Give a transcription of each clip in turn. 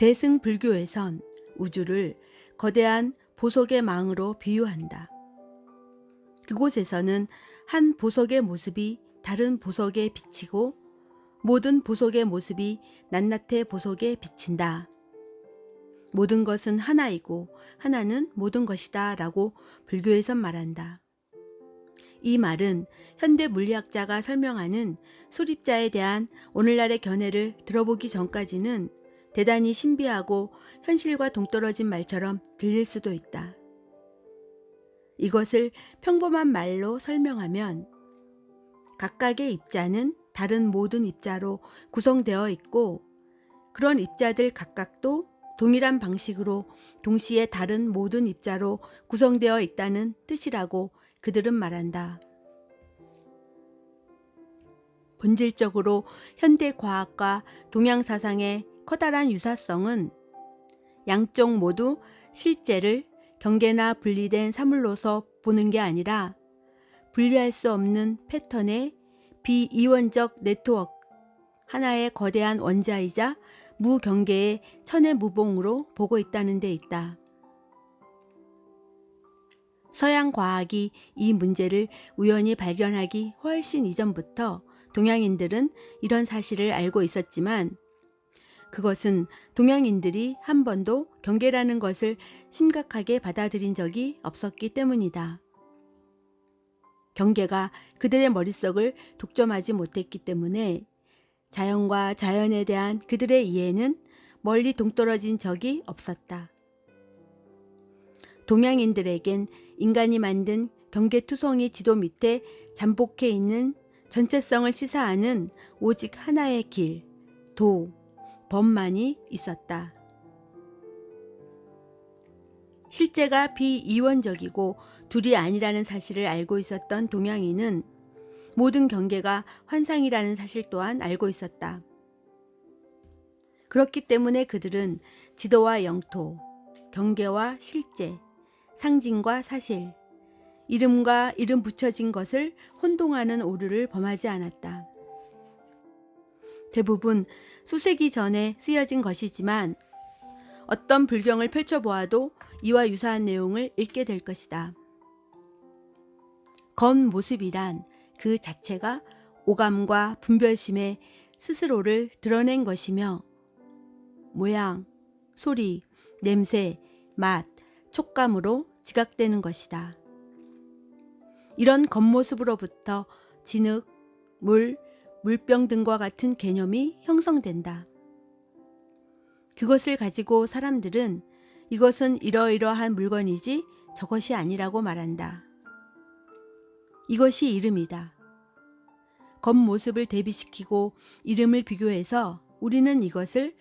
대승불교에선 우주를 거대한 보석의 망으로 비유한다. 그곳에서는 한 보석의 모습이 다른 보석에 비치고 모든 보석의 모습이 낱낱의 보석에 비친다. 모든 것은 하나이고 하나는 모든 것이다 라고 불교에선 말한다. 이 말은 현대 물리학자가 설명하는 수립자에 대한 오늘날의 견해를 들어보기 전까지는 대단히 신비하고 현실과 동떨어진 말처럼 들릴 수도 있다. 이것을 평범한 말로 설명하면 각각의 입자는 다른 모든 입자로 구성되어 있고 그런 입자들 각각도 동일한 방식으로 동시에 다른 모든 입자로 구성되어 있다는 뜻이라고 그들은 말한다. 본질적으로 현대 과학과 동양 사상의 커다란 유사성은 양쪽 모두 실제를 경계나 분리된 사물로서 보는 게 아니라 분리할 수 없는 패턴의 비이원적 네트워크, 하나의 거대한 원자이자 무경계의 천해무봉으로 보고 있다는 데 있다. 서양 과학이 이 문제를 우연히 발견하기 훨씬 이전부터 동양인들은 이런 사실을 알고 있었지만 그것은 동양인들이 한 번도 경계라는 것을 심각하게 받아들인 적이 없었기 때문이다. 경계가 그들의 머릿속을 독점하지 못했기 때문에 자연과 자연에 대한 그들의 이해는 멀리 동떨어진 적이 없었다. 동양인들에겐 인간이 만든 경계투성이 지도 밑에 잠복해 있는 전체성을 시사하는 오직 하나의 길, 도, 법만이 있었다. 실제가 비이원적이고 둘이 아니라는 사실을 알고 있었던 동양인은 모든 경계가 환상이라는 사실 또한 알고 있었다. 그렇기 때문에 그들은 지도와 영토, 경계와 실제, 상징과 사실, 이름과 이름 붙여진 것을 혼동하는 오류를 범하지 않았다. 대부분 수세기 전에 쓰여진 것이지만 어떤 불경을 펼쳐보아도 이와 유사한 내용을 읽게 될 것이다. 겉모습이란 그 자체가 오감과 분별심에 스스로를 드러낸 것이며 모양, 소리, 냄새, 맛, 촉감으로 지각되는 것이다. 이런 겉모습으로부터 진흙, 물, 물병 등과 같은 개념이 형성된다. 그것을 가지고 사람들은 이것은 이러이러한 물건이지 저것이 아니라고 말한다. 이것이 이름이다. 겉모습을 대비시키고 이름을 비교해서 우리는 이것을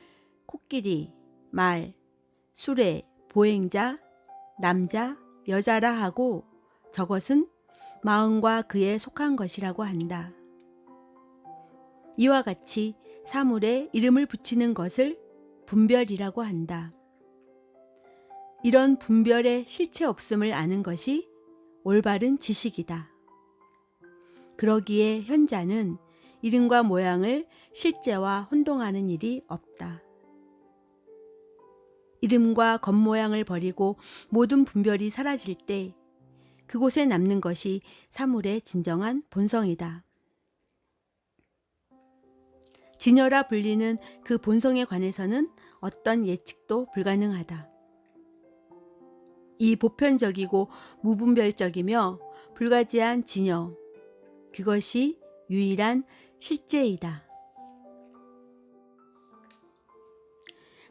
코끼리, 말, 수레, 보행자, 남자, 여자라 하고 저것은 마음과 그에 속한 것이라고 한다. 이와 같이 사물에 이름을 붙이는 것을 분별이라고 한다. 이런 분별의 실체 없음을 아는 것이 올바른 지식이다. 그러기에 현자는 이름과 모양을 실제와 혼동하는 일이 없다. 이름과 겉모양을 버리고 모든 분별이 사라질 때 그곳에 남는 것이 사물의 진정한 본성이다. 진여라 불리는 그 본성에 관해서는 어떤 예측도 불가능하다. 이 보편적이고 무분별적이며 불가지한 진여, 그것이 유일한 실제이다.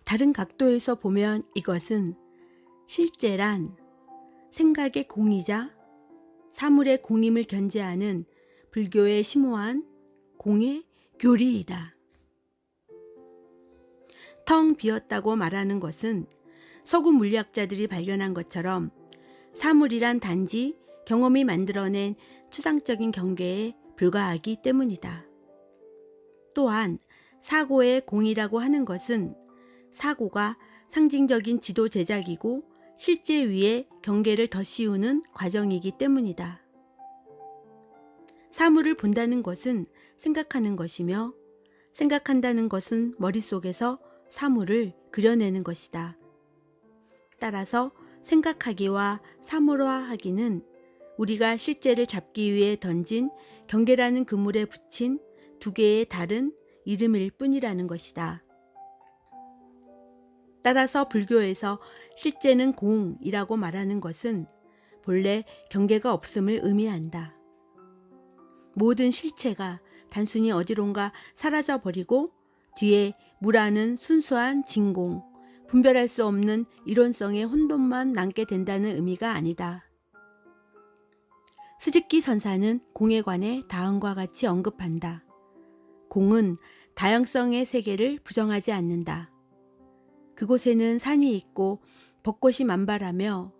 다른 각도에서 보면 이것은 실제란 생각의 공이자 사물의 공임을 견제하는 불교의 심오한 공의 교리이다. 텅 비었다고 말하는 것은 서구 물리학자들이 발견한 것처럼 사물이란 단지 경험이 만들어낸 추상적인 경계에 불과하기 때문이다. 또한 사고의 공이라고 하는 것은 사고가 상징적인 지도 제작이고 실제 위에 경계를 더 씌우는 과정이기 때문이다. 사물을 본다는 것은 생각하는 것이며 생각한다는 것은 머릿속에서 사물을 그려내는 것이다. 따라서 생각하기와 사물화하기는 우리가 실제를 잡기 위해 던진 경계라는 그물에 붙인 두 개의 다른 이름일 뿐이라는 것이다. 따라서 불교에서 실제는 공이라고 말하는 것은 본래 경계가 없음을 의미한다. 모든 실체가 단순히 어디론가 사라져버리고 뒤에 무라는 순수한 진공, 분별할 수 없는 이론성의 혼돈만 남게 된다는 의미가 아니다. 스즈키 선사는 공에 관해 다음과 같이 언급한다. 공은 다양성의 세계를 부정하지 않는다. 그곳에는 산이 있고 벚꽃이 만발하며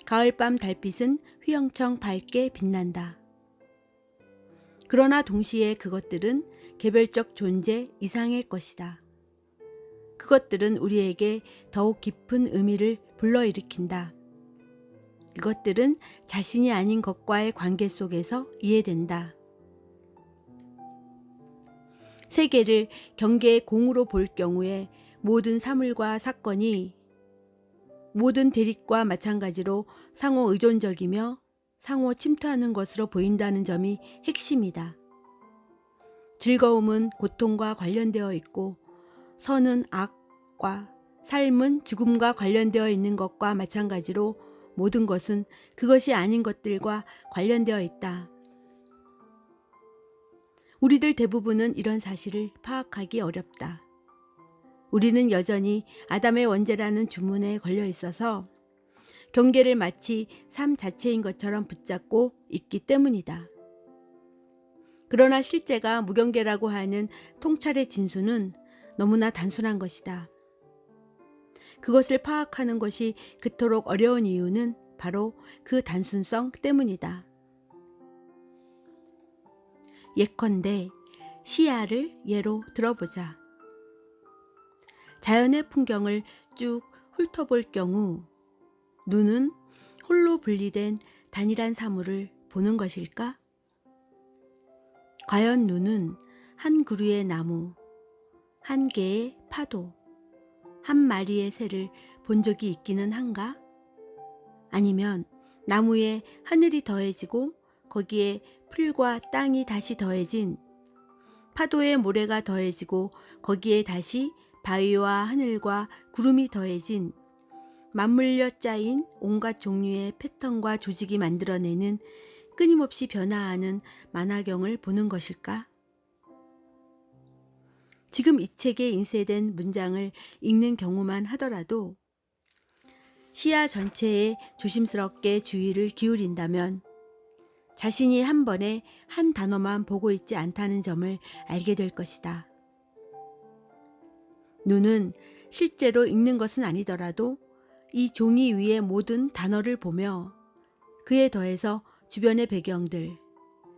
가을밤 달빛은 휘영청 밝게 빛난다. 그러나 동시에 그것들은 개별적 존재 이상의 것이다. 그것들은 우리에게 더욱 깊은 의미를 불러일으킨다. 그것들은 자신이 아닌 것과의 관계 속에서 이해된다. 세계를 경계의 공으로 볼 경우에 모든 사물과 사건이 모든 대립과 마찬가지로 상호 의존적이며 상호 침투하는 것으로 보인다는 점이 핵심이다. 즐거움은 고통과 관련되어 있고 선은 악과 삶은 죽음과 관련되어 있는 것과 마찬가지로 모든 것은 그것이 아닌 것들과 관련되어 있다. 우리들 대부분은 이런 사실을 파악하기 어렵다. 우리는 여전히 아담의 원죄라는 주문에 걸려 있어서 경계를 마치 삶 자체인 것처럼 붙잡고 있기 때문이다. 그러나 실제가 무경계라고 하는 통찰의 진수는 너무나 단순한 것이다. 그것을 파악하는 것이 그토록 어려운 이유는 바로 그 단순성 때문이다. 예컨대 시야를 예로 들어보자. 자연의 풍경을 쭉 훑어볼 경우 눈은 홀로 분리된 단일한 사물을 보는 것일까? 과연 눈은 한 그루의 나무, 한 개의 파도, 한 마리의 새를 본 적이 있기는 한가? 아니면 나무에 하늘이 더해지고 거기에 풀과 땅이 다시 더해진, 파도에 모래가 더해지고 거기에 다시 바위와 하늘과 구름이 더해진, 맞물려 짜인 온갖 종류의 패턴과 조직이 만들어내는 끊임없이 변화하는 만화경을 보는 것일까? 지금 이 책에 인쇄된 문장을 읽는 경우만 하더라도 시야 전체에 조심스럽게 주의를 기울인다면 자신이 한 번에 한 단어만 보고 있지 않다는 점을 알게 될 것이다. 눈은 실제로 읽는 것은 아니더라도 이 종이 위의 모든 단어를 보며 그에 더해서 주변의 배경들,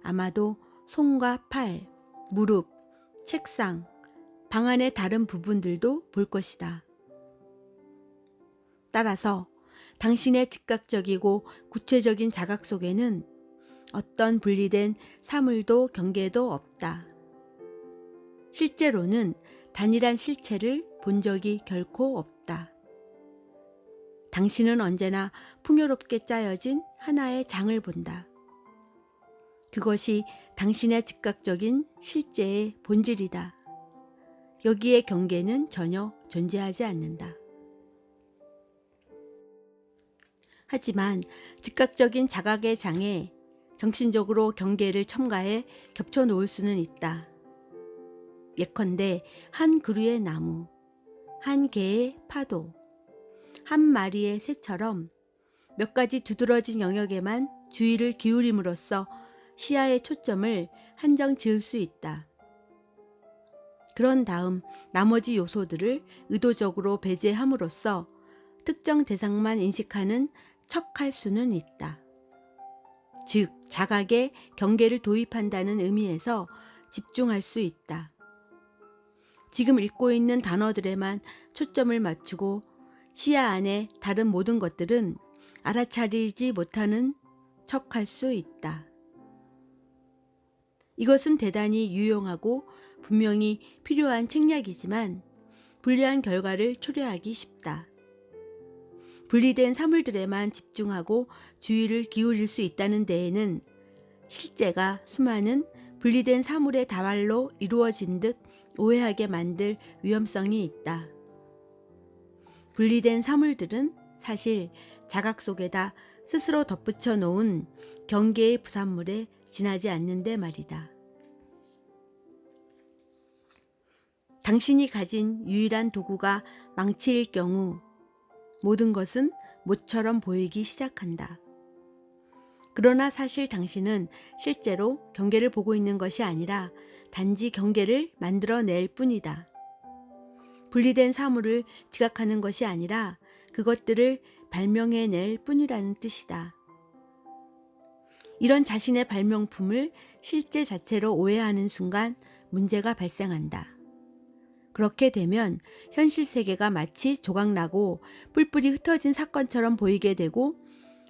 아마도 손과 팔, 무릎, 책상, 방 안의 다른 부분들도 볼 것이다. 따라서 당신의 즉각적이고 구체적인 자각 속에는 어떤 분리된 사물도 경계도 없다. 실제로는 단일한 실체를 본 적이 결코 없다. 당신은 언제나 풍요롭게 짜여진 하나의 장을 본다. 그것이 당신의 즉각적인 실제의 본질이다. 여기에 경계는 전혀 존재하지 않는다. 하지만 즉각적인 자각의 장에 정신적으로 경계를 첨가해 겹쳐 놓을 수는 있다. 예컨대 한 그루의 나무, 한 개의 파도, 한 마리의 새처럼 몇 가지 두드러진 영역에만 주의를 기울임으로써 시야의 초점을 한정 지을 수 있다. 그런 다음 나머지 요소들을 의도적으로 배제함으로써 특정 대상만 인식하는 척할 수는 있다. 즉, 자각에 경계를 도입한다는 의미에서 집중할 수 있다. 지금 읽고 있는 단어들에만 초점을 맞추고 시야 안에 다른 모든 것들은 알아차리지 못하는 척할 수 있다. 이것은 대단히 유용하고 분명히 필요한 책략이지만 불리한 결과를 초래하기 쉽다. 분리된 사물들에만 집중하고 주의를 기울일 수 있다는 데에는 실제가 수많은 분리된 사물의 다발로 이루어진 듯 오해하게 만들 위험성이 있다. 분리된 사물들은 사실 자각 속에다 스스로 덧붙여 놓은 경계의 부산물에 지나지 않는데 말이다. 당신이 가진 유일한 도구가 망치일 경우 모든 것은 모처럼 보이기 시작한다. 그러나 사실 당신은 실제로 경계를 보고 있는 것이 아니라 단지 경계를 만들어낼 뿐이다. 분리된 사물을 지각하는 것이 아니라 그것들을 발명해낼 뿐이라는 뜻이다. 이런 자신의 발명품을 실제 자체로 오해하는 순간 문제가 발생한다. 그렇게 되면 현실 세계가 마치 조각나고 뿔뿔이 흩어진 사건처럼 보이게 되고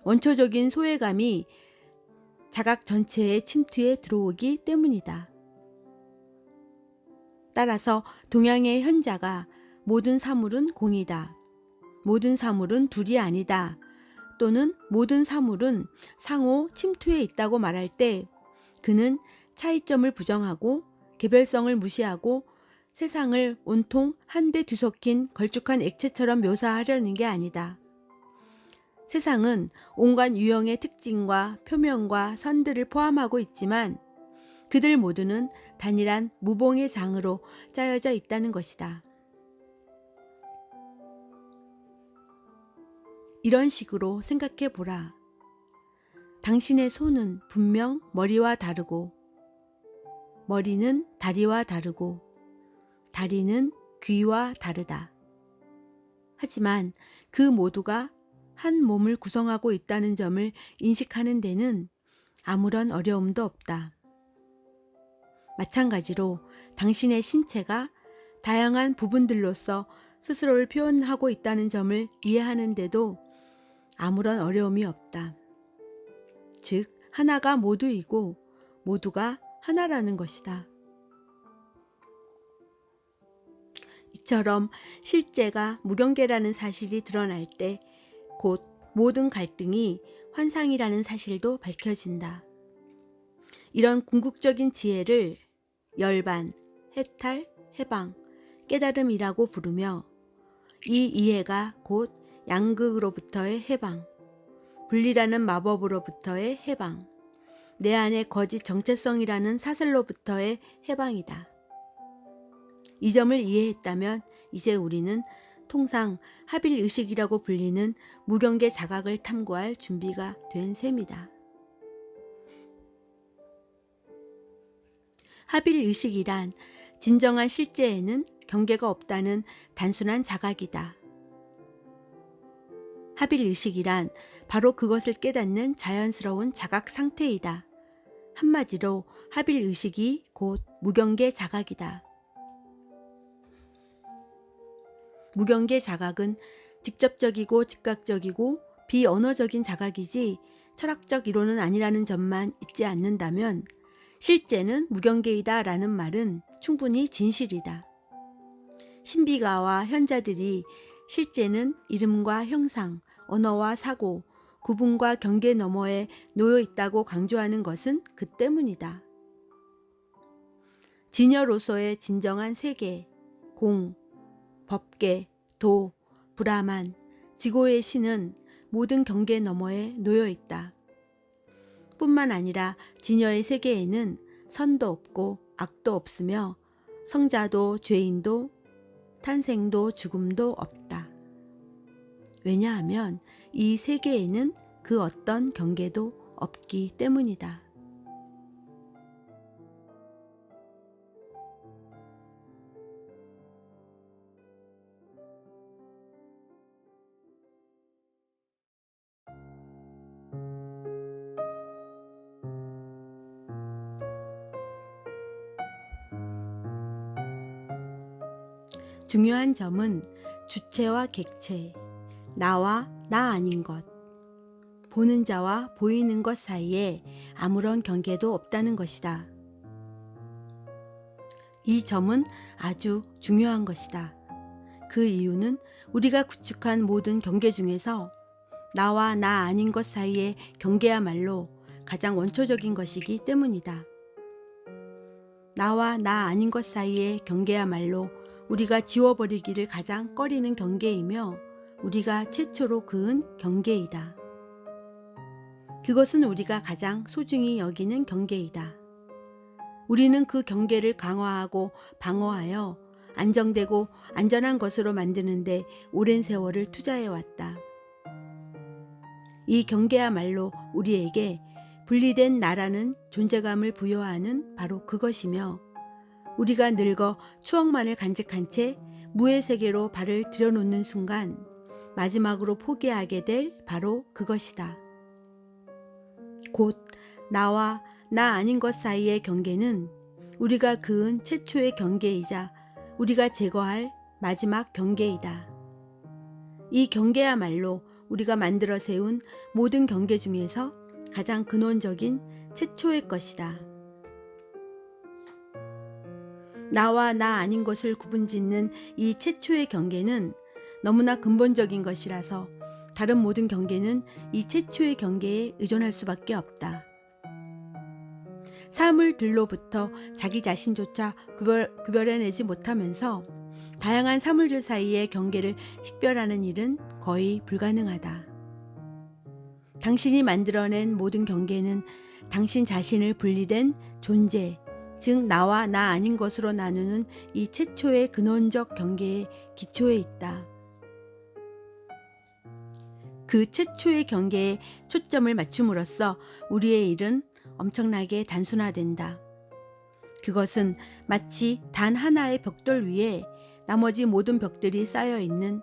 원초적인 소외감이 자각 전체의 침투에 들어오기 때문이다. 따라서 동양의 현자가 모든 사물은 공이다. 모든 사물은 둘이 아니다. 또는 모든 사물은 상호 침투에 있다고 말할 때 그는 차이점을 부정하고 개별성을 무시하고 세상을 온통 한데 뒤섞인 걸쭉한 액체처럼 묘사하려는 게 아니다. 세상은 온갖 유형의 특징과 표면과 선들을 포함하고 있지만 그들 모두는 단일한 무봉의 장으로 짜여져 있다는 것이다. 이런 식으로 생각해 보라. 당신의 손은 분명 머리와 다르고, 머리는 다리와 다르고, 다리는 귀와 다르다. 하지만 그 모두가 한 몸을 구성하고 있다는 점을 인식하는 데는 아무런 어려움도 없다. 마찬가지로 당신의 신체가 다양한 부분들로서 스스로를 표현하고 있다는 점을 이해하는 데도 아무런 어려움이 없다. 즉, 하나가 모두이고 모두가 하나라는 것이다. 이처럼 실제가 무경계라는 사실이 드러날 때 곧 모든 갈등이 환상이라는 사실도 밝혀진다. 이런 궁극적인 지혜를 열반, 해탈, 해방, 깨달음이라고 부르며 이 이해가 곧 양극으로부터의 해방, 분리라는 마법으로부터의 해방, 내 안의 거짓 정체성이라는 사슬로부터의 해방이다. 이 점을 이해했다면 이제 우리는 통상 합일의식이라고 불리는 무경계 자각을 탐구할 준비가 된 셈이다. 합일의식이란 진정한 실제에는 경계가 없다는 단순한 자각이다. 합일의식이란 바로 그것을 깨닫는 자연스러운 자각 상태이다. 한마디로 합일의식이 곧 무경계 자각이다. 무경계 자각은 직접적이고 즉각적이고 비언어적인 자각이지 철학적 이론은 아니라는 점만 잊지 않는다면 실제는 무경계이다 라는 말은 충분히 진실이다. 신비가와 현자들이 실제는 이름과 형상, 언어와 사고, 구분과 경계 너머에 놓여 있다고 강조하는 것은 그 때문이다. 진여로서의 진정한 세계, 공, 법계, 도, 브라만, 지고의 신은 모든 경계 너머에 놓여 있다. 뿐만 아니라 진여의 세계에는 선도 없고 악도 없으며 성자도 죄인도 탄생도 죽음도 없다. 왜냐하면 이 세계에는 그 어떤 경계도 없기 때문이다. 중요한 점은 주체와 객체, 나와 나 아닌 것, 보는 자와 보이는 것 사이에 아무런 경계도 없다는 것이다. 이 점은 아주 중요한 것이다. 그 이유는 우리가 구축한 모든 경계 중에서 나와 나 아닌 것 사이의 경계야말로 가장 원초적인 것이기 때문이다. 나와 나 아닌 것 사이의 경계야말로 우리가 지워버리기를 가장 꺼리는 경계이며 우리가 최초로 그은 경계이다. 그것은 우리가 가장 소중히 여기는 경계이다. 우리는 그 경계를 강화하고 방어하여 안정되고 안전한 것으로 만드는데 오랜 세월을 투자해왔다. 이 경계야말로 우리에게 분리된 나라는 존재감을 부여하는 바로 그것이며 우리가 늙어 추억만을 간직한 채 무의 세계로 발을 들여놓는 순간 마지막으로 포기하게 될 바로 그것이다. 곧 나와 나 아닌 것 사이의 경계는 우리가 그은 최초의 경계이자 우리가 제거할 마지막 경계이다. 이 경계야말로 우리가 만들어 세운 모든 경계 중에서 가장 근원적인 최초의 것이다. 나와 나 아닌 것을 구분짓는 이 최초의 경계는 너무나 근본적인 것이라서 다른 모든 경계는 이 최초의 경계에 의존할 수밖에 없다. 사물들로부터 자기 자신조차 구별해내지 못하면서 다양한 사물들 사이의 경계를 식별하는 일은 거의 불가능하다. 당신이 만들어낸 모든 경계는 당신 자신을 분리된 존재, 즉 나와 나 아닌 것으로 나누는 이 최초의 근원적 경계의 기초에 있다. 그 최초의 경계에 초점을 맞춤으로써 우리의 일은 엄청나게 단순화된다. 그것은 마치 단 하나의 벽돌 위에 나머지 모든 벽들이 쌓여 있는,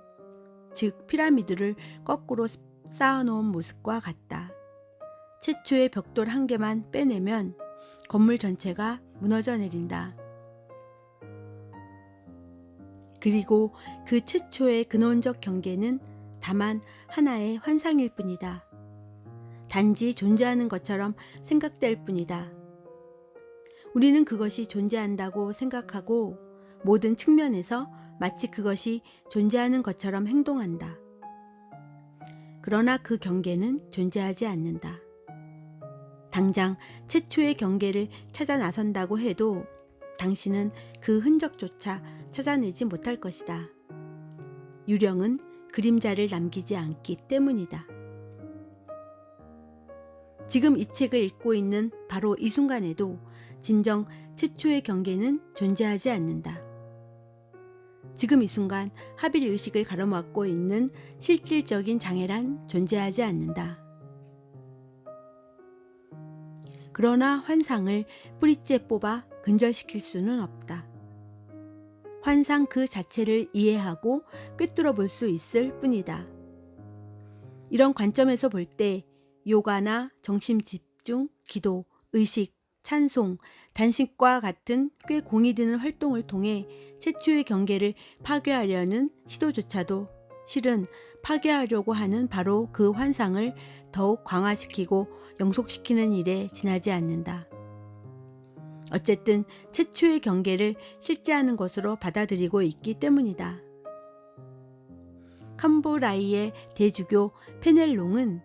즉 피라미드를 거꾸로 쌓아놓은 모습과 같다. 최초의 벽돌 한 개만 빼내면 건물 전체가 무너져 내린다. 그리고 그 최초의 근원적 경계는 다만 하나의 환상일 뿐이다. 단지 존재하는 것처럼 생각될 뿐이다. 우리는 그것이 존재한다고 생각하고 모든 측면에서 마치 그것이 존재하는 것처럼 행동한다. 그러나 그 경계는 존재하지 않는다. 당장 최초의 경계를 찾아 나선다고 해도 당신은 그 흔적조차 찾아내지 못할 것이다. 유령은 그림자를 남기지 않기 때문이다. 지금 이 책을 읽고 있는 바로 이 순간에도 진정 최초의 경계는 존재하지 않는다. 지금 이 순간 하빌 의식을 가로막고 있는 실질적인 장애란 존재하지 않는다. 그러나 환상을 뿌리째 뽑아 근절시킬 수는 없다. 환상 그 자체를 이해하고 꿰뚫어 볼 수 있을 뿐이다. 이런 관점에서 볼 때 요가나 정신집중, 기도, 의식, 찬송, 단식과 같은 꽤 공이 드는 활동을 통해 최초의 경계를 파괴하려는 시도조차도 실은 파괴하려고 하는 바로 그 환상을 더욱 강화시키고 영속시키는 일에 지나지 않는다. 어쨌든 최초의 경계를 실제하는 것으로 받아들이고 있기 때문이다. 캄보라이의 대주교 페넬롱은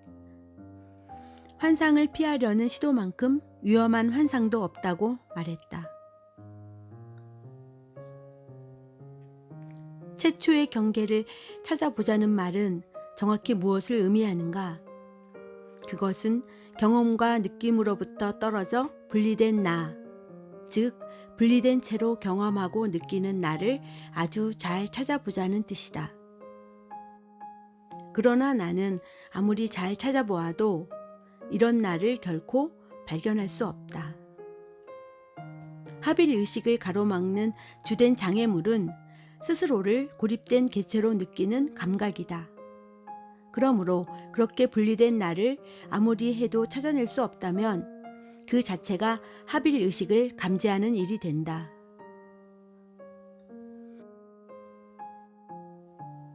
환상을 피하려는 시도만큼 위험한 환상도 없다고 말했다. 최초의 경계를 찾아보자는 말은 정확히 무엇을 의미하는가? 그것은 경험과 느낌으로부터 떨어져 분리된 나, 즉 분리된 채로 경험하고 느끼는 나를 아주 잘 찾아보자는 뜻이다. 그러나 나는 아무리 잘 찾아보아도 이런 나를 결코 발견할 수 없다. 하빌 의식을 가로막는 주된 장애물은 스스로를 고립된 개체로 느끼는 감각이다. 그러므로 그렇게 분리된 나를 아무리 해도 찾아낼 수 없다면 그 자체가 하빌 의식을 감지하는 일이 된다.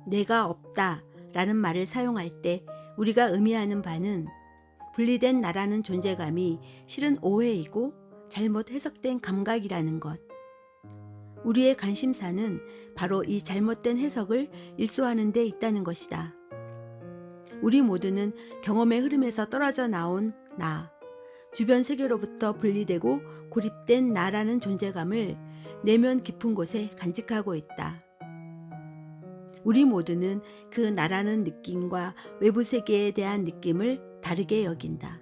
내가 없다 라는 말을 사용할 때 우리가 의미하는 바는 분리된 나라는 존재감이 실은 오해이고 잘못 해석된 감각이라는 것. 우리의 관심사는 바로 이 잘못된 해석을 일소하는 데 있다는 것이다. 우리 모두는 경험의 흐름에서 떨어져 나온 나, 주변 세계로부터 분리되고 고립된 나라는 존재감을 내면 깊은 곳에 간직하고 있다. 우리 모두는 그 나라는 느낌과 외부 세계에 대한 느낌을 다르게 여긴다.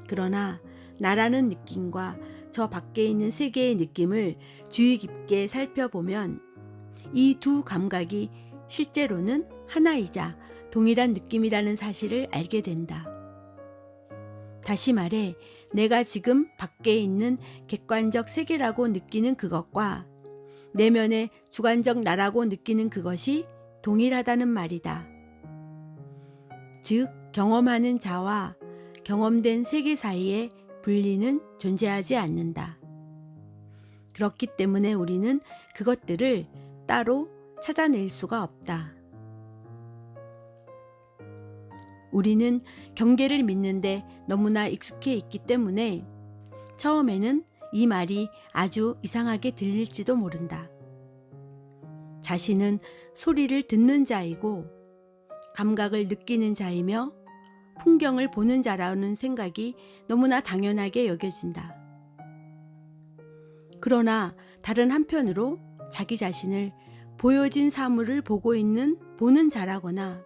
그러나 나라는 느낌과 저 밖에 있는 세계의 느낌을 주의 깊게 살펴보면 이 두 감각이 실제로는 하나이자 동일한 느낌이라는 사실을 알게 된다. 다시 말해, 내가 지금 밖에 있는 객관적 세계라고 느끼는 그것과 내면의 주관적 나라고 느끼는 그것이 동일하다는 말이다. 즉, 경험하는 자와 경험된 세계 사이에 분리는 존재하지 않는다. 그렇기 때문에 우리는 그것들을 따로 찾아낼 수가 없다. 우리는 경계를 믿는데 너무나 익숙해 있기 때문에 처음에는 이 말이 아주 이상하게 들릴지도 모른다. 자신은 소리를 듣는 자이고 감각을 느끼는 자이며 풍경을 보는 자라는 생각이 너무나 당연하게 여겨진다. 그러나 다른 한편으로 자기 자신을 보여진 사물을 보고 있는 보는 자라거나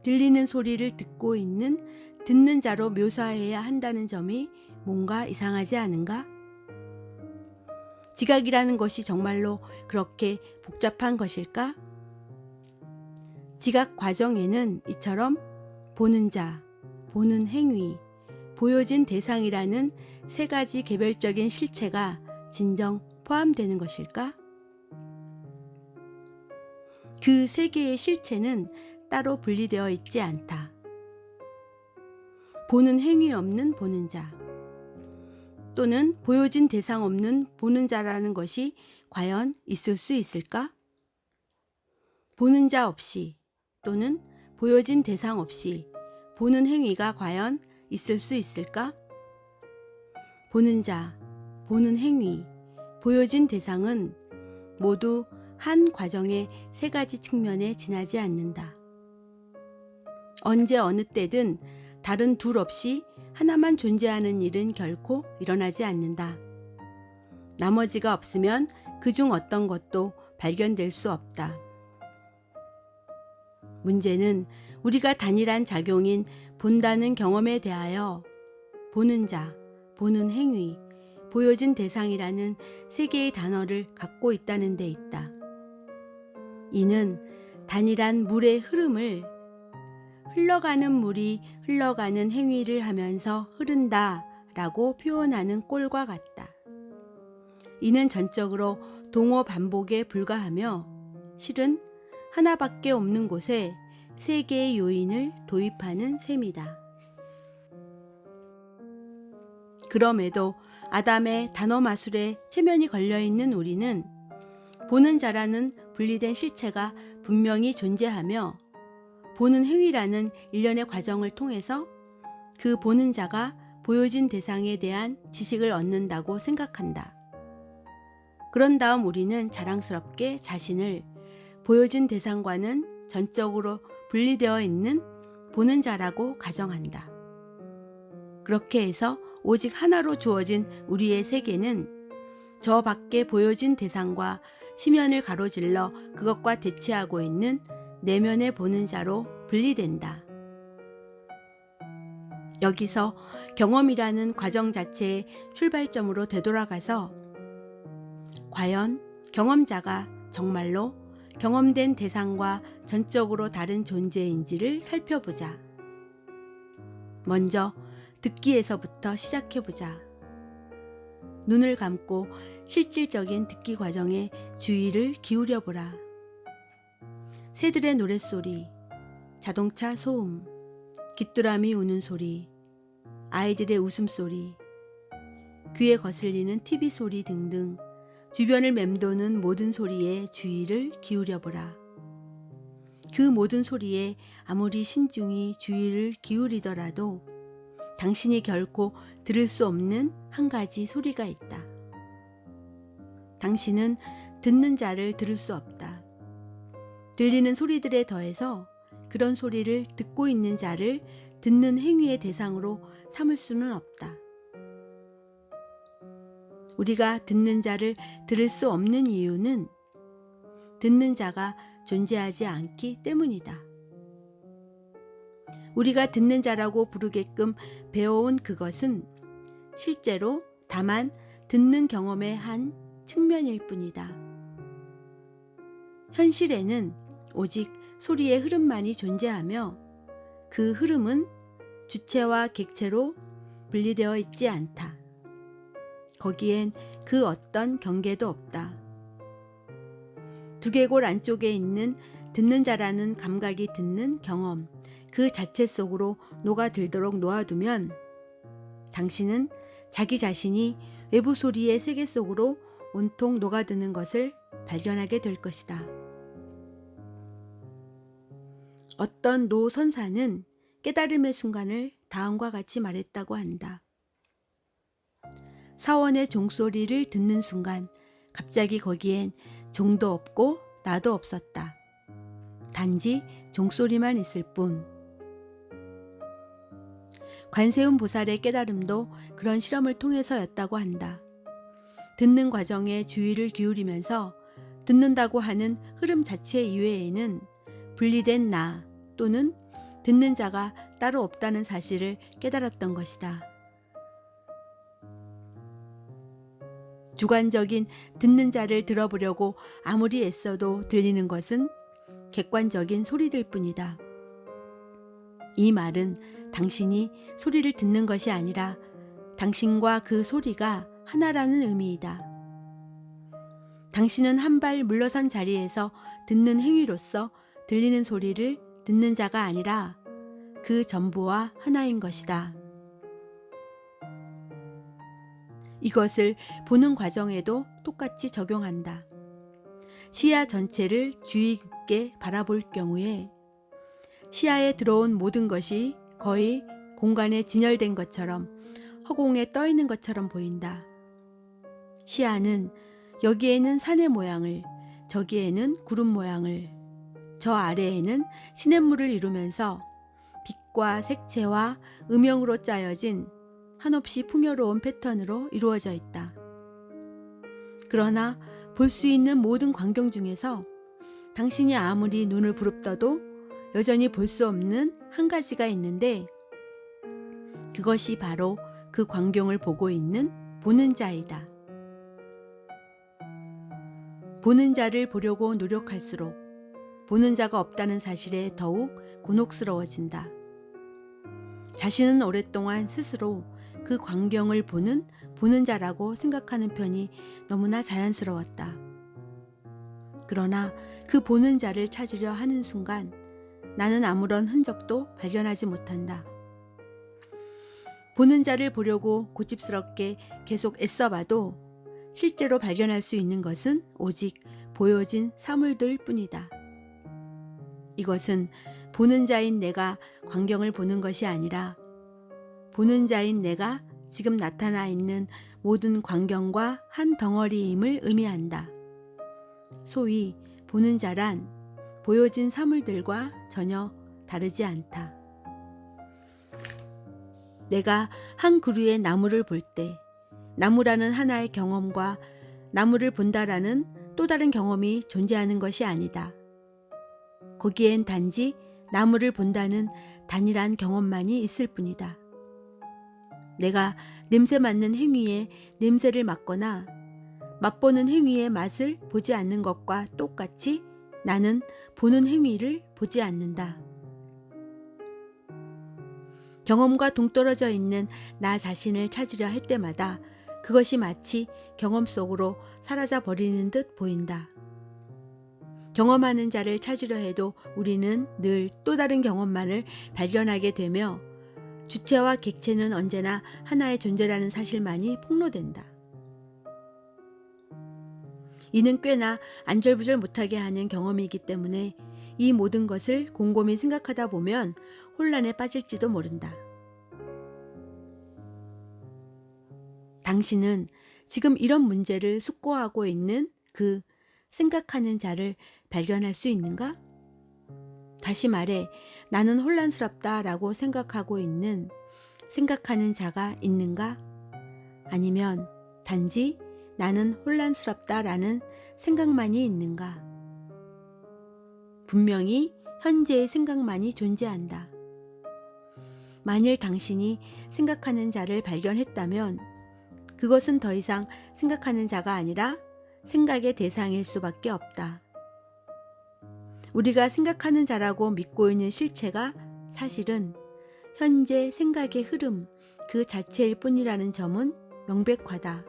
들리는 소리를 듣고 있는 듣는 자로 묘사해야 한다는 점이 뭔가 이상하지 않은가? 지각이라는 것이 정말로 그렇게 복잡한 것일까? 지각 과정에는 이처럼 보는 자, 보는 행위, 보여진 대상이라는 세 가지 개별적인 실체가 진정 포함되는 것일까? 그 세 개의 실체는 따로 분리되어 있지 않다. 보는 행위 없는 보는 자, 또는 보여진 대상 없는 보는 자라는 것이 과연 있을 수 있을까? 보는 자 없이 또는 보여진 대상 없이 보는 행위가 과연 있을 수 있을까? 보는 자, 보는 행위, 보여진 대상은 모두 한 과정의 세 가지 측면에 지나지 않는다. 언제 어느 때든 다른 둘 없이 하나만 존재하는 일은 결코 일어나지 않는다. 나머지가 없으면 그중 어떤 것도 발견될 수 없다. 문제는 우리가 단일한 작용인 본다는 경험에 대하여 보는 자, 보는 행위, 보여진 대상이라는 세 개의 단어를 갖고 있다는 데 있다. 이는 단일한 물의 흐름을 흘러가는 물이 흘러가는 행위를 하면서 흐른다 라고 표현하는 꼴과 같다. 이는 전적으로 동어 반복에 불과하며 실은 하나밖에 없는 곳에 세 개의 요인을 도입하는 셈이다. 그럼에도 아담의 단어 마술에 체면이 걸려있는 우리는 보는 자라는 분리된 실체가 분명히 존재하며 보는 행위라는 일련의 과정을 통해서 그 보는 자가 보여진 대상에 대한 지식을 얻는다고 생각한다. 그런 다음 우리는 자랑스럽게 자신을 보여진 대상과는 전적으로 분리되어 있는 보는 자라고 가정한다. 그렇게 해서 오직 하나로 주어진 우리의 세계는 저 밖에 보여진 대상과 심연을 가로질러 그것과 대치하고 있는 내면의 보는 자로 분리된다. 여기서 경험이라는 과정 자체의 출발점으로 되돌아가서 과연 경험자가 정말로 경험된 대상과 전적으로 다른 존재인지를 살펴보자. 먼저 듣기에서부터 시작해보자. 눈을 감고 실질적인 듣기 과정에 주의를 기울여보라. 새들의 노랫소리, 자동차 소음, 귀뚜라미 우는 소리, 아이들의 웃음소리, 귀에 거슬리는 TV 소리 등등 주변을 맴도는 모든 소리에 주의를 기울여보라. 그 모든 소리에 아무리 신중히 주의를 기울이더라도 당신이 결코 들을 수 없는 한 가지 소리가 있다. 당신은 듣는 자를 들을 수 없다. 들리는 소리들에 더해서 그런 소리를 듣고 있는 자를 듣는 행위의 대상으로 삼을 수는 없다. 우리가 듣는 자를 들을 수 없는 이유는 듣는 자가 존재하지 않기 때문이다. 우리가 듣는 자라고 부르게끔 배워온 그것은 실제로 다만 듣는 경험의 한 측면일 뿐이다. 현실에는 오직 소리의 흐름만이 존재하며 그 흐름은 주체와 객체로 분리되어 있지 않다. 거기엔 그 어떤 경계도 없다. 두개골 안쪽에 있는 듣는 자라는 감각이 듣는 경험, 그 자체 속으로 녹아들도록 놓아두면 당신은 자기 자신이 외부 소리의 세계 속으로 온통 녹아드는 것을 발견하게 될 것이다. 어떤 노 선사는 깨달음의 순간을 다음과 같이 말했다고 한다. 사원의 종소리를 듣는 순간 갑자기 거기엔 종도 없고 나도 없었다. 단지 종소리만 있을 뿐. 관세음 보살의 깨달음도 그런 실험을 통해서였다고 한다. 듣는 과정에 주의를 기울이면서 듣는다고 하는 흐름 자체 이외에는 분리된 나 또는 듣는 자가 따로 없다는 사실을 깨달았던 것이다. 주관적인 듣는 자를 들어보려고 아무리 애써도 들리는 것은 객관적인 소리들 뿐이다. 이 말은 당신이 소리를 듣는 것이 아니라 당신과 그 소리가 하나라는 의미이다. 당신은 한 발 물러선 자리에서 듣는 행위로서 들리는 소리를 듣는 자가 아니라 그 전부와 하나인 것이다. 이것을 보는 과정에도 똑같이 적용한다. 시야 전체를 주의 깊게 바라볼 경우에 시야에 들어온 모든 것이 거의 공간에 진열된 것처럼 허공에 떠 있는 것처럼 보인다. 시야는 여기에는 산의 모양을, 저기에는 구름 모양을, 저 아래에는 시냇물을 이루면서 빛과 색채와 음영으로 짜여진 한없이 풍요로운 패턴으로 이루어져 있다. 그러나 볼 수 있는 모든 광경 중에서 당신이 아무리 눈을 부릅떠도 여전히 볼 수 없는 한 가지가 있는데 그것이 바로 그 광경을 보고 있는 보는 자이다. 보는 자를 보려고 노력할수록 보는 자가 없다는 사실에 더욱 곤혹스러워진다. 자신은 오랫동안 스스로 그 광경을 보는 자라고 생각하는 편이 너무나 자연스러웠다. 그러나 그 보는 자를 찾으려 하는 순간 나는 아무런 흔적도 발견하지 못한다. 보는 자를 보려고 고집스럽게 계속 애써봐도 실제로 발견할 수 있는 것은 오직 보여진 사물들 뿐이다. 이것은 보는 자인 내가 광경을 보는 것이 아니라 보는 자인 내가 지금 나타나 있는 모든 광경과 한 덩어리임을 의미한다. 소위 보는 자란 보여진 사물들과 전혀 다르지 않다. 내가 한 그루의 나무를 볼 때 나무라는 하나의 경험과 나무를 본다라는 또 다른 경험이 존재하는 것이 아니다. 거기엔 단지 나무를 본다는 단일한 경험만이 있을 뿐이다. 내가 냄새 맡는 행위에 냄새를 맡거나 맛보는 행위의 맛을 보지 않는 것과 똑같이 나는 보는 행위를 보지 않는다. 경험과 동떨어져 있는 나 자신을 찾으려 할 때마다 그것이 마치 경험 속으로 사라져 버리는 듯 보인다. 경험하는 자를 찾으려 해도 우리는 늘 또 다른 경험만을 발견하게 되며 주체와 객체는 언제나 하나의 존재라는 사실만이 폭로된다. 이는 꽤나 안절부절 못하게 하는 경험이기 때문에 이 모든 것을 곰곰이 생각하다 보면 혼란에 빠질지도 모른다. 당신은 지금 이런 문제를 숙고하고 있는 그 생각하는 자를 발견할 수 있는가? 다시 말해, 나는 혼란스럽다라고 생각하고 있는 생각하는 자가 있는가? 아니면 단지 나는 혼란스럽다라는 생각만이 있는가? 분명히 현재의 생각만이 존재한다. 만일 당신이 생각하는 자를 발견했다면 그것은 더 이상 생각하는 자가 아니라 생각의 대상일 수밖에 없다. 우리가 생각하는 자라고 믿고 있는 실체가 사실은 현재 생각의 흐름 그 자체일 뿐이라는 점은 명백하다.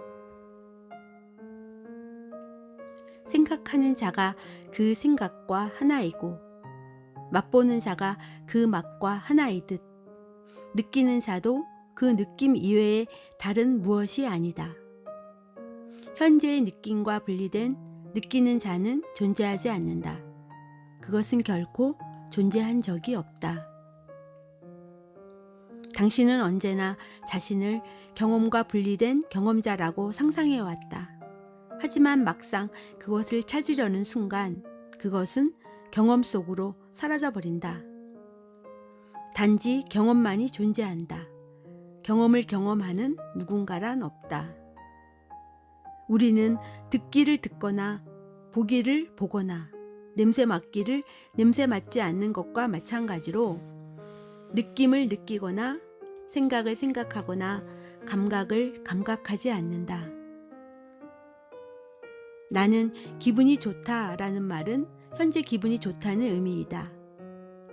생각하는 자가 그 생각과 하나이고 맛보는 자가 그 맛과 하나이듯 느끼는 자도 그 느낌 이외에 다른 무엇이 아니다. 현재의 느낌과 분리된 느끼는 자는 존재하지 않는다. 그것은 결코 존재한 적이 없다. 당신은 언제나 자신을 경험과 분리된 경험자라고 상상해왔다. 하지만 막상 그것을 찾으려는 순간 그것은 경험 속으로 사라져버린다. 단지 경험만이 존재한다. 경험을 경험하는 누군가란 없다. 우리는 듣기를 듣거나 보기를 보거나 냄새 맡기를 냄새 맡지 않는 것과 마찬가지로 느낌을 느끼거나 생각을 생각하거나 감각을 감각하지 않는다. 나는 기분이 좋다라는 말은 현재 기분이 좋다는 의미이다.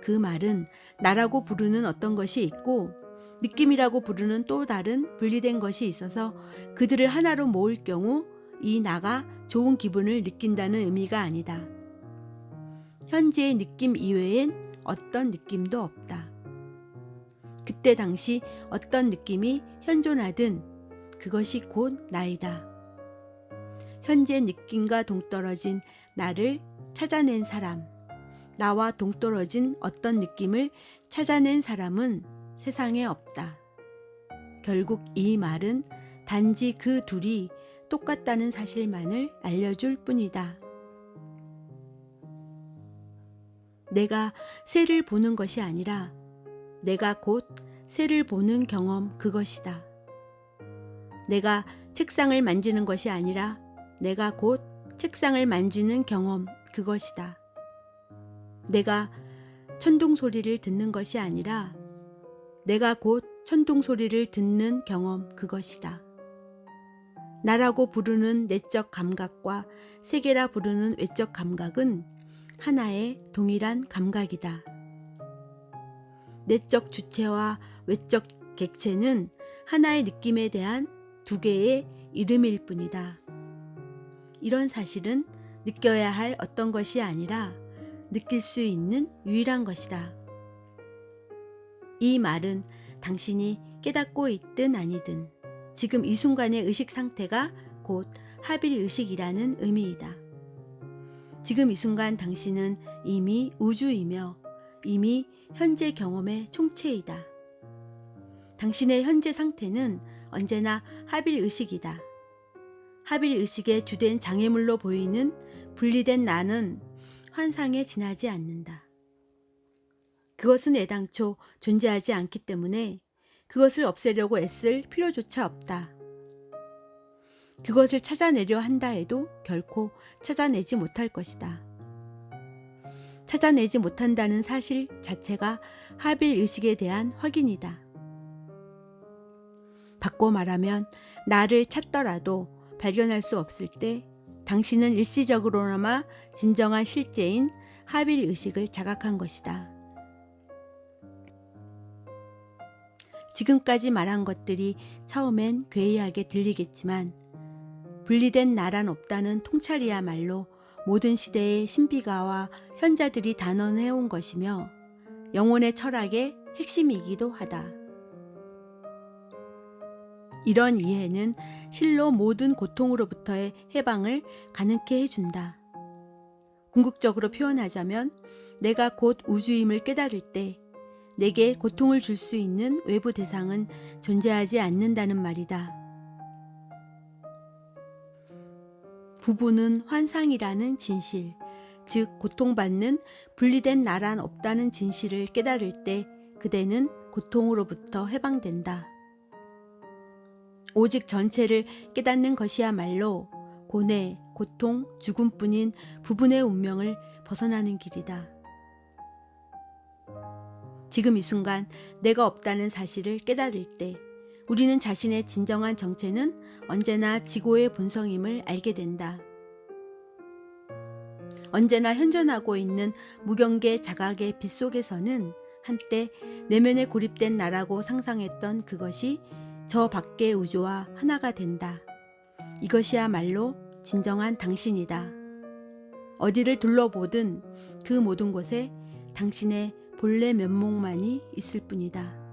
그 말은 나라고 부르는 어떤 것이 있고 느낌이라고 부르는 또 다른 분리된 것이 있어서 그들을 하나로 모을 경우 이 나가 좋은 기분을 느낀다는 의미가 아니다. 현재의 느낌 이외엔 어떤 느낌도 없다. 그때 당시 어떤 느낌이 현존하든 그것이 곧 나이다. 현재 느낌과 동떨어진 나를 찾아낸 사람, 나와 동떨어진 어떤 느낌을 찾아낸 사람은 세상에 없다. 결국 이 말은 단지 그 둘이 똑같다는 사실만을 알려줄 뿐이다. 내가 새를 보는 것이 아니라 내가 곧 새를 보는 경험 그것이다. 내가 책상을 만지는 것이 아니라 내가 곧 책상을 만지는 경험 그것이다. 내가 천둥 소리를 듣는 것이 아니라 내가 곧 천둥 소리를 듣는 경험 그것이다. 나라고 부르는 내적 감각과 세계라 부르는 외적 감각은 하나의 동일한 감각이다. 내적 주체와 외적 객체는 하나의 느낌에 대한 두 개의 이름일 뿐이다. 이런 사실은 느껴야 할 어떤 것이 아니라 느낄 수 있는 유일한 것이다. 이 말은 당신이 깨닫고 있든 아니든 지금 이 순간의 의식 상태가 곧 합일의식이라는 의미이다. 지금 이 순간 당신은 이미 우주이며 이미 현재 경험의 총체이다. 당신의 현재 상태는 언제나 합일의식이다. 합일의식의 주된 장애물로 보이는 분리된 나는 환상에 지나지 않는다. 그것은 애당초 존재하지 않기 때문에 그것을 없애려고 애쓸 필요조차 없다. 그것을 찾아내려 한다 해도 결코 찾아내지 못할 것이다. 찾아내지 못한다는 사실 자체가 합일의식에 대한 확인이다. 바꿔 말하면 나를 찾더라도 발견할 수 없을 때 당신은 일시적으로나마 진정한 실제인 합일의식을 자각한 것이다. 지금까지 말한 것들이 처음엔 괴이하게 들리겠지만 분리된 나란 없다는 통찰이야말로 모든 시대의 신비가와 현자들이 단언해온 것이며 영혼의 철학의 핵심이기도 하다. 이런 이해는 실로 모든 고통으로부터의 해방을 가능케 해준다. 궁극적으로 표현하자면 내가 곧 우주임을 깨달을 때 내게 고통을 줄 수 있는 외부 대상은 존재하지 않는다는 말이다. 부부는 환상이라는 진실, 즉 고통받는 분리된 나란 없다는 진실을 깨달을 때 그대는 고통으로부터 해방된다. 오직 전체를 깨닫는 것이야말로 고뇌, 고통, 죽음뿐인 부분의 운명을 벗어나는 길이다. 지금 이 순간 내가 없다는 사실을 깨달을 때 우리는 자신의 진정한 정체는 언제나 지고의 본성임을 알게 된다. 언제나 현존하고 있는 무경계 자각의 빛 속에서는 한때 내면에 고립된 나라고 상상했던 그것이 저 밖의 우주와 하나가 된다. 이것이야말로 진정한 당신이다. 어디를 둘러보든 그 모든 곳에 당신의 본래 면목만이 있을 뿐이다.